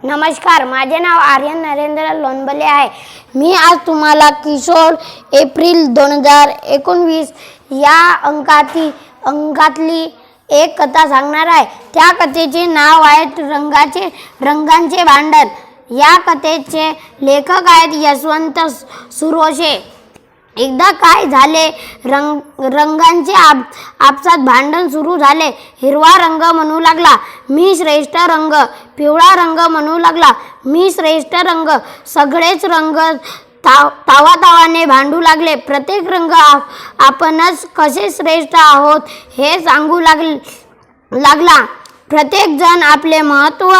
नमस्कार, माझे नाव आर्यन नरेंद्र लोणबले आहे. मी आज तुम्हाला किशोर एप्रिल 2019 या अंकातली एक कथा सांगणार आहे. त्या कथेचे नाव आहे रंगांचे भांडण. या कथेचे लेखक आहेत यशवंत सुरोशे. एकदा काय झाले, रंगांचे आपसात भांडण सुरू झाले. हिरवा रंग म्हणू लागला, मी श्रेष्ठ रंग. पिवळा रंग म्हणू लागला, मी श्रेष्ठ रंग. सगळेच रंग तावातावाने भांडू लागले. प्रत्येक रंग आपणच कसे श्रेष्ठ आहोत हे सांगू लागला. प्रत्येक जण आपले महत्त्व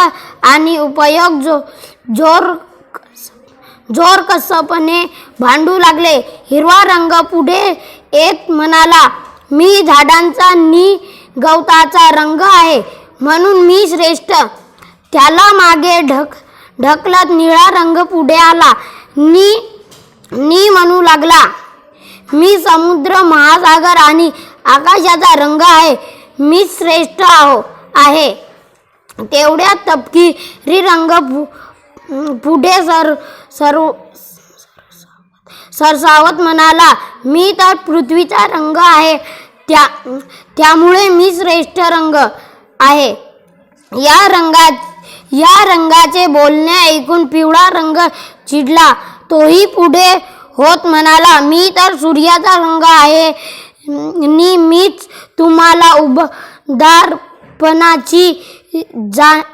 आणि उपयोग जोरकसपणे भांडू लागले. हिरवा रंग पुढे येत म्हणाला, मी झाडांचा गवताचा रंग आहे म्हणून मी श्रेष्ठ. त्याला मागे ढकलत निळा रंग पुढे आला. म्हणू लागला, मी समुद्र, महासागर आणि आकाशाचा रंग आहे. मी श्रेष्ठ आहे. तेवढ्यात तपकिरी रंग पुढे सरसावत म्हणाला, मी तर पृथ्वीचा रंग आहे. त्यामुळे मी श्रेष्ठ रंग आहे. या रंगाचे बोलणे ऐकून पिवळा रंग चिडला. तोही पुढे होत म्हणाला, मी तर सूर्याचा रंग आहे. मीच तुम्हाला उबदारपणाची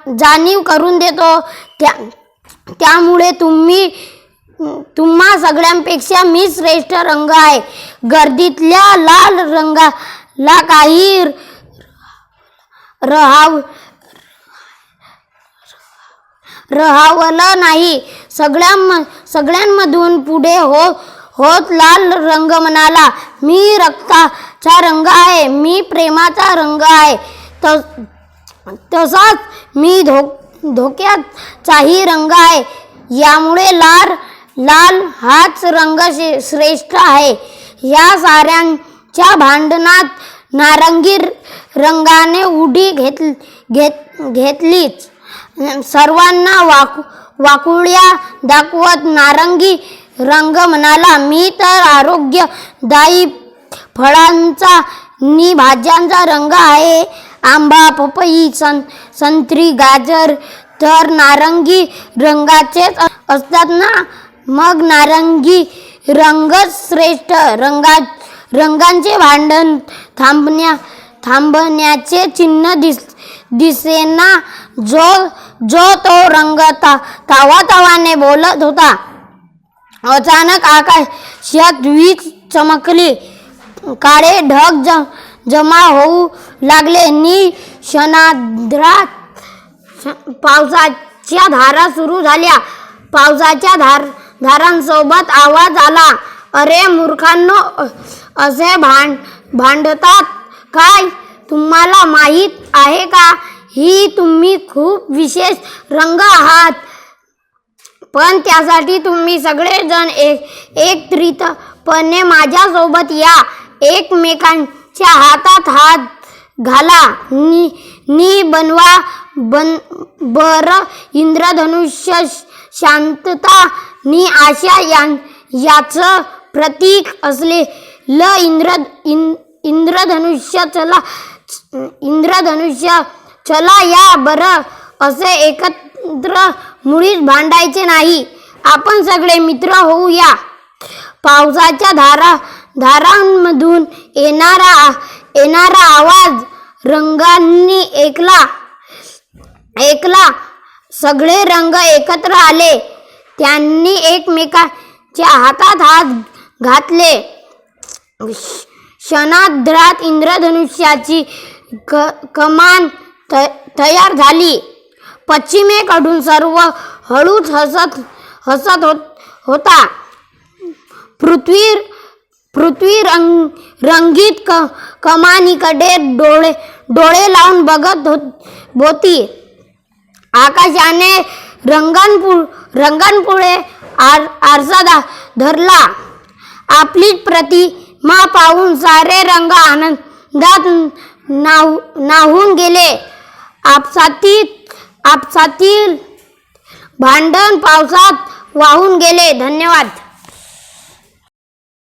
जाणीव करून देतो. त्यामुळे तुम्हा सगळ्यांपेक्षा मी श्रेष्ठ रंग आहे. गर्दीतल्या लाल रंगाला काही रहावलं नाही. सगळ्यांमधून पुढे होत लाल रंग म्हणाला, मी रक्ताचा रंग आहे. मी प्रेमाचा रंग आहे. तसाच मी धोक्याचाही रंग आहे. यामुळे लाल हाच रंग श्रेष्ठ आहे. या साऱ्यांच्या भांडणात नारंगी रंगाने उडी घेतलीच. सर्वांना वाकुळ्या दाखवत नारंगी रंग म्हणाला, मी तर आरोग्यदायी फळांचा नि भाज्यांचा रंग आहे. आंबा, पपई, संत्री, गाजर तर नारंगी रंगाचेच असतात ना. मग नारंगी रंगच श्रेष्ठ. रंगांचे भांडण थांबण्याचे चिन्ह दिसेना. जो तो रंग तावातावाने बोलत होता. अचानक आकाशात वीज चमकली. काळे ढग जमा होऊ लागले. क्षणार्धात पावसाच्या धारा सुरू झाल्या. पावसाच्या धारांसोबत आवाज आला, अरे मूर्खांनो, असे भांडतात काय? तुम्हाला माहीत आहे का, ही तुम्ही खूप विशेष रंग आहात. पण त्यासाठी तुम्ही सगळेजण एकत्रितपणे माझ्यासोबत या. एकमेकांच्या हातात हात घाला. बनवा बर इंद्रधनुष्य. शांतता नि आशा याचं प्रतीक असलेलं इंद्रधनुष्य चला या बरं. असे एकत्र मुळीच भांडायचे नाही. आपण सगळे मित्र होऊया. पावसाच्या धारांमधून येणारा आवाज रंगांनी ऐकला. सगळे रंग एकत्र आले. त्यांनी एकमेकांच्या हातात हात घातले. क्षणार्धात इंद्रधनुष्याची कमान तयार झाली. पश्चिमेकडून सर्व हळूच हसत होता. पृथ्वी रंगीत कमानीकडे डोळे लावून बघत होती. आकाशाने रंगांपुढे आरसा धरला. आपलीच प्रतिमा पाहून सारे रंग आनंदात न्हाऊन गेले. आपसातील भांडण पावसात वाहून गेले. धन्यवाद.